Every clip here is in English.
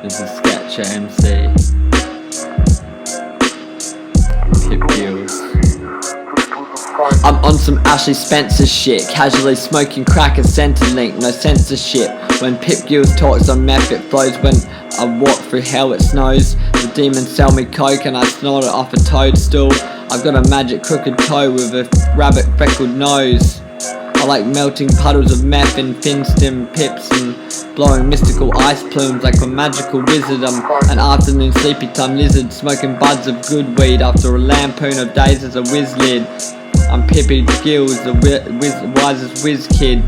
This is Skecher MC. Pip Gills. I'm on some Ashley Spencer shit, casually smoking crack and Centrelink, no censorship. When Pip Gills talks on meth, it flows. When I walk through hell, it snows. The demons sell me coke and I snort it off a toadstool. I've got a magic crooked toe with a rabbit freckled nose. I like melting puddles of meth in thin stem pips and blowing mystical ice plumes like a magical wizard. I'm an afternoon sleepy time lizard, smoking buds of good weed after a lampoon of days as a whiz lid. I'm Pippi Gills, the wisest whiz kid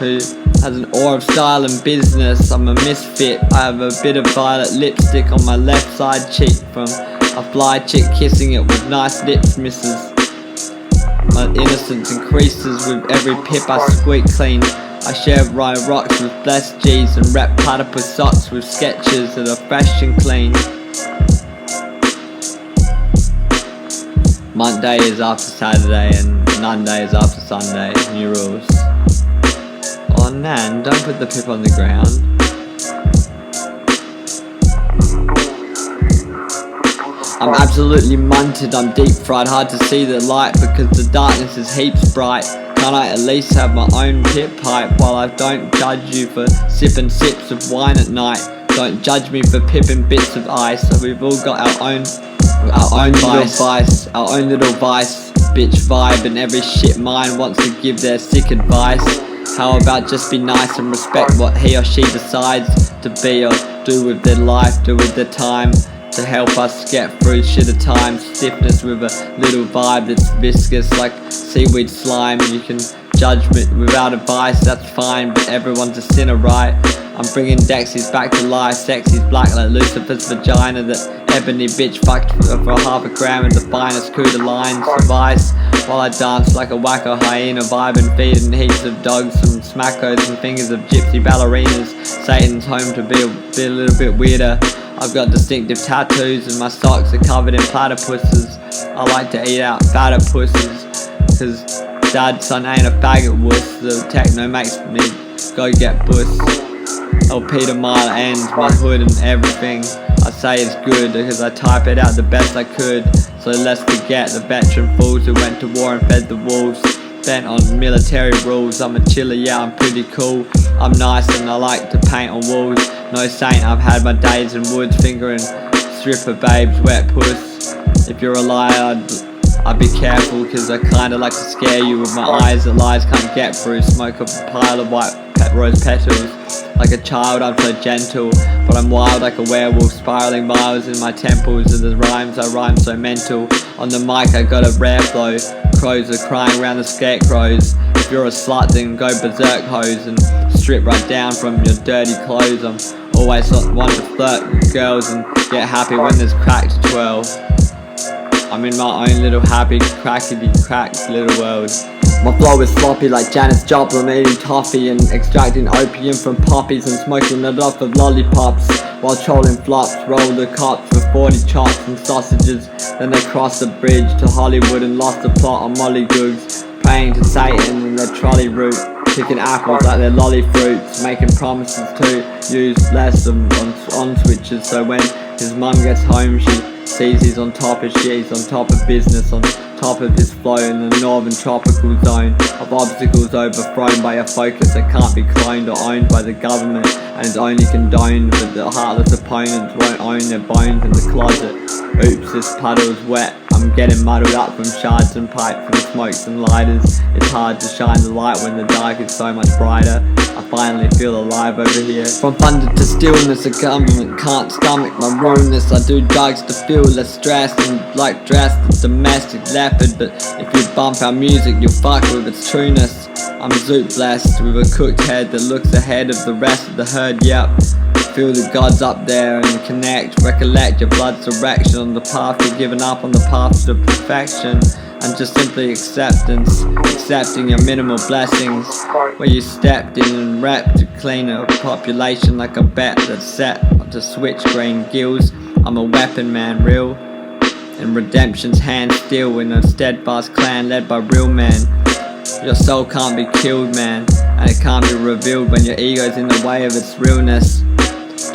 who has an aura of style and business. I'm a misfit. I have a bit of violet lipstick on my left side cheek from a fly chick kissing it with nice lips misses. My innocence increases with every pip I squeak clean. I share my rocks with blessed G's and wrap platypus socks with Skechers that are fresh and clean. Monday is after Saturday and Monday is after Sunday. New rules. Oh Nan, don't put the pip on the ground. I'm absolutely munted, I'm deep fried, hard to see the light because the darkness is heaps bright. Can't I at least have my own pip pipe while I don't judge you for sipping sips of wine at night? Don't judge me for pipping bits of ice. So we've all got our own vice, our own little vice, bitch vibe, and every shit mind wants to give their sick advice. How about just be nice and respect what he or she decides to be or do with their life, do with their time, to help us get through shit at times. Stiffness with a little vibe that's viscous like seaweed slime. You can judge me without advice, that's fine, but everyone's a sinner, right? I'm bringing Dexies back to life. Sexy's black like Lucifer's vagina. That ebony bitch fucked for half a gram in the finest coup de lines of ice. While I dance like a wacko hyena, vibing, feeding heaps of dogs from smackos and fingers of gypsy ballerinas. Satan's home to be a little bit weirder. I've got distinctive tattoos and my socks are covered in platypuses. I like to eat out fatter pussies, cause dad's son ain't a faggot wuss. The techno makes me go get buss. LP to mile ends, my hood and everything I say is good because I type it out the best I could. So let's forget the veteran fools who went to war and fed the wolves, bent on military rules. I'm a chiller, yeah, I'm pretty cool. I'm nice and I like to paint on walls. No saint, I've had my days in woods fingering stripper babes, wet puss. If you're a liar, I'd be careful cause I kinda like to scare you with my eyes that lies can't get through. Smoke up a pile of white rose petals. Like a child I'm so gentle, but I'm wild like a werewolf, spiraling miles in my temples. And the rhymes I rhyme so mental. On the mic I got a rare flow. Crows are crying around the scarecrows. If you're a slut then go berserk hoes and strip right down from your dirty clothes. I'm always one to flirt with girls and get happy when there's crack to twirl. I'm in my own little happy crackety cracked little world. My flow is sloppy like Janis Joplin, eating toffee and extracting opium from poppies and smoking it off of lollipops while trolling flops. Roll the cops with 40 chops and sausages. Then they crossed the bridge to Hollywood and lost the plot on mollygoogs, praying to Satan in their trolley route, picking apples like they're lolly fruits, making promises to use less on switches. So when his mum gets home she sees he's on top of shit, he's on top of business, on top of his flow in the northern tropical zone of obstacles overthrown by a focus that can't be cloned or owned by the government and is only condoned, but the heartless opponents won't own their bones in the closet. Oops, this puddle's wet. I'm getting muddled up from shards and pipes and smokes and lighters. It's hard to shine the light when the dark is so much brighter. I finally feel alive over here. From thunder to stillness, the government can't stomach my rudeness. I do drugs to feel less stressed and like dressed the domestic leopard. But if you bump our music, you'll fuck with its trueness. I'm zoot blessed with a cooked head that looks ahead of the rest of the herd, yep. Feel the gods up there and connect. Recollect your blood's direction on the path you're giving up, on the path to perfection. And just simply accepting your minimal blessings. Where you stepped in and repped to clean a population like a bet that's set to switch green gills. I'm a weapon man, real. In redemption's hand still in a steadfast clan led by real men. Your soul can't be killed, man, and it can't be revealed when your ego's in the way of its realness.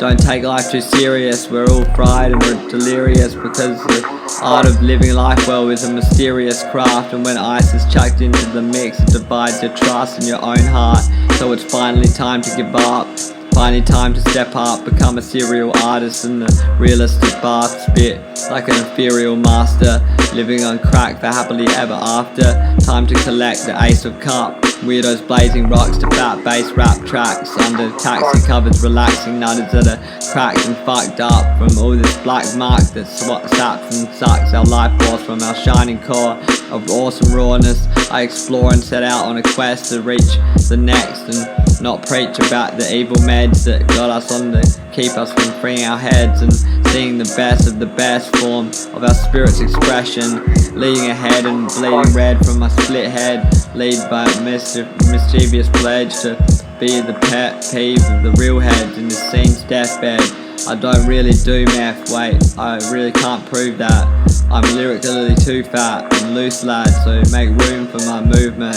Don't take life too serious, we're all fried and we're delirious, because the art of living life well is a mysterious craft, and when ice is chucked into the mix it divides your trust in your own heart. So it's finally time to give up, finally time to step up, become a serial artist in the realistic bath, spit like an ethereal master, living on crack for happily ever after. Time to collect the ace of cup, weirdos blazing rocks to fat bass rap tracks, under taxi covers relaxing nutters that are cracked and fucked up from all this black mark that saps and sucks our life force from our shining core of awesome rawness. I explore and set out on a quest to reach the next, and not preach about the evil meds that got us on to keep us from freeing our heads and seeing the best of the best form of our spirit's expression, leading ahead and bleeding red from my split head, lead by a mischievous pledge to be the pet peeve of the real heads in this scene's deathbed. I don't really do meth, wait, I really can't prove that. I'm lyrically too fat and loose, lad, so make room for my movement,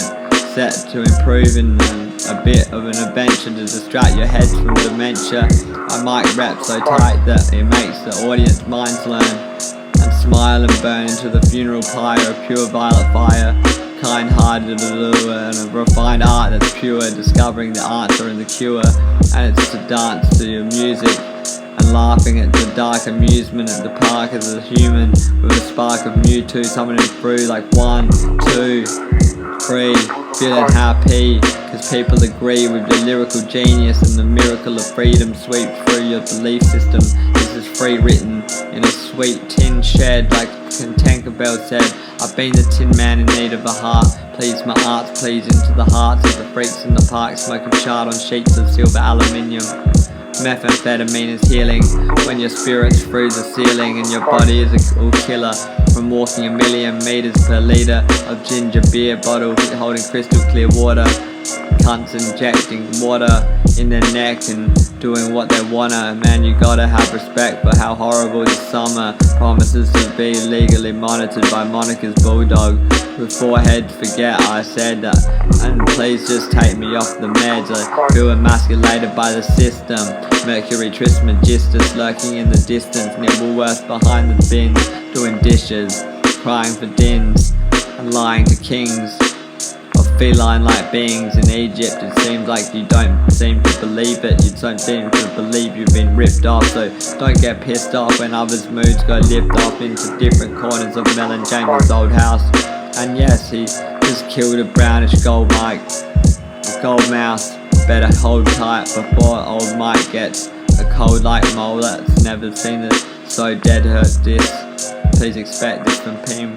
set to improve in a bit of an adventure to distract your heads from dementia. I mic rep so tight that it makes the audience minds learn and smile and burn into the funeral pyre of pure violet fire, kind-hearted allure and a refined art that's pure, discovering the answer and the cure. And it's to dance to your music and laughing at the dark amusement at the park as a human with a spark of Mewtwo summoning through like 1, 2, 3, feeling happy cause people agree with your lyrical genius, and the miracle of freedom sweeps through your belief system. This is free written in a sweet tin shed, like Tinkerbell said. I've been the tin man in need of a heart, please my arts please into the hearts of the freaks in the park, smoking chart on sheets of silver aluminium. Methamphetamine is healing when your spirit's through the ceiling and your body is a killer from walking 1,000,000 meters per litre of ginger beer bottle holding crystal clear water. Cunts injecting water in their neck and doing what they wanna. Man, you gotta have respect for how horrible this summer promises to be legally monitored by Monica's bulldog with forehead. Forget I said that, and please just take me off the meds. I feel emasculated by the system. Mercury Trismegistus lurking in the distance near Woolworths behind the bins, doing dishes, crying for dins and lying to kings of feline-like beings in Egypt. It seems like you don't seem to believe it, you don't seem to believe you've been ripped off, so don't get pissed off when others' moods go lift off into different corners of Mel and Jamie's old house. And yes, he just killed a brownish gold Mike, a gold mouse. Better hold tight before old Mike gets a cold like mole that's never seen it so dead hurt this. Please expect this from Pim.